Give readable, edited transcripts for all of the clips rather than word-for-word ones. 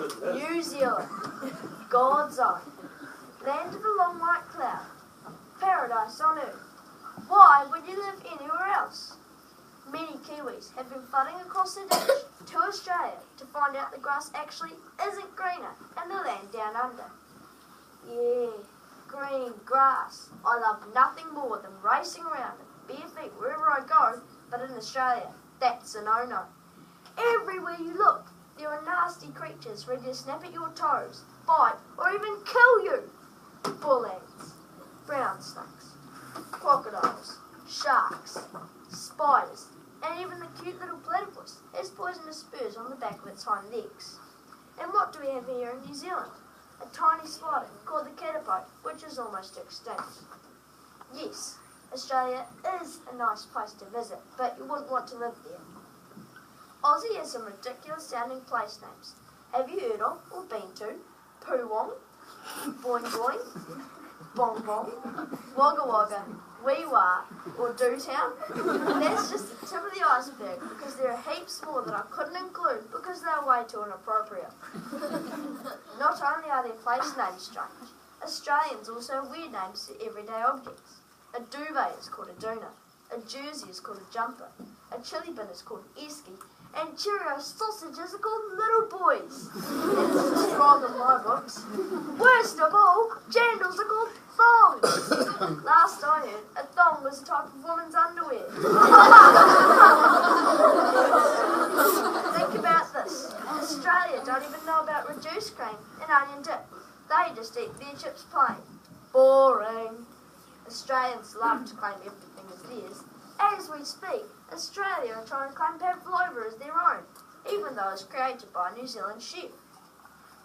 New Zealand, God's own, land of the long white cloud, paradise on earth. Why would you live anywhere else? Many Kiwis have been flooding across the ditch to Australia to find out the grass actually isn't greener in the land down under. Yeah, green grass. I love nothing more than racing around in bare feet wherever I go, but in Australia, that's a no-no. Everywhere you look, there are nasty creatures ready to snap at your toes, bite, or even kill you. Bull ants, brown snakes, crocodiles, sharks, spiders, and even the cute little platypus has poisonous spurs on the back of its hind legs. And what do we have here in New Zealand? A tiny spider called the katapo, which is almost extinct. Yes, Australia is a nice place to visit, but you wouldn't want to live there. Aussie has some ridiculous sounding place names. Have you heard of or been to Poowong, Boing Boing, Bong Bong, Wagga Wagga, Wee Waa, or Dootown? That's just the tip of the iceberg, because there are heaps more that I couldn't include because they're way too inappropriate. Not only are their place names strange, Australians also have weird names for everyday objects. A duvet is called a doona, a jersey is called a jumper, a chili bin is called esky, and Cheerio sausages are called little boys. It's wrong in my books. Worst of all, jandals are called thongs. Last I heard, a thong was a type of woman's underwear. Think about this. Australia don't even know about reduced cream and onion dip. They just eat their chips plain. Boring. Australians love to claim everything as theirs. As we speak, Australia are trying to claim pavlova as their own, even though it's created by a New Zealand chef.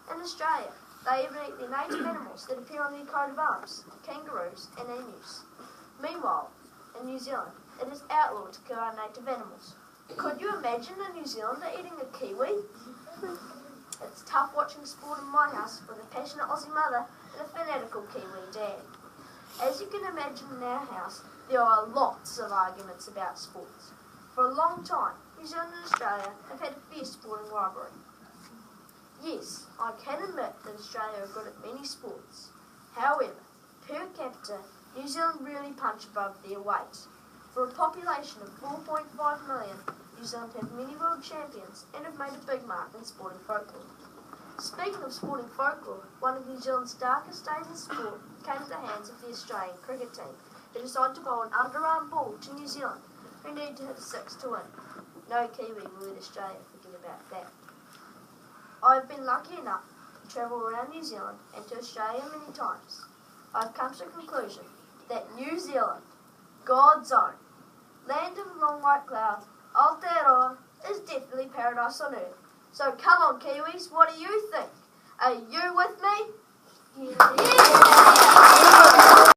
In Australia, they even eat their native animals that appear on their coat of arms, kangaroos and emus. Meanwhile, in New Zealand, it is outlawed to kill our native animals. Could you imagine a New Zealander eating a kiwi? It's tough watching sport in my house with a passionate Aussie mother and a fanatical Kiwi dad. As you can imagine in our house, there are lots of arguments about sports. For a long time, New Zealand and Australia have had a fierce sporting rivalry. Yes, I can admit that Australia are good at many sports. However, per capita, New Zealand really punch above their weight. For a population of 4.5 million, New Zealand have many world champions and have made a big mark in sporting folklore. Speaking of sporting folklore, one of New Zealand's darkest days in sport came to the hands of the Australian cricket team, who decided to bowl an underarm ball to New Zealand, who needed to hit 6 to win. No Kiwi will let Australia forget about that. I've been lucky enough to travel around New Zealand and to Australia many times. I've come to the conclusion that New Zealand, God's own, land of the long white cloud, Aotearoa, is definitely paradise on earth. So come on, Kiwis, what do you think? Are you with me? Yeah.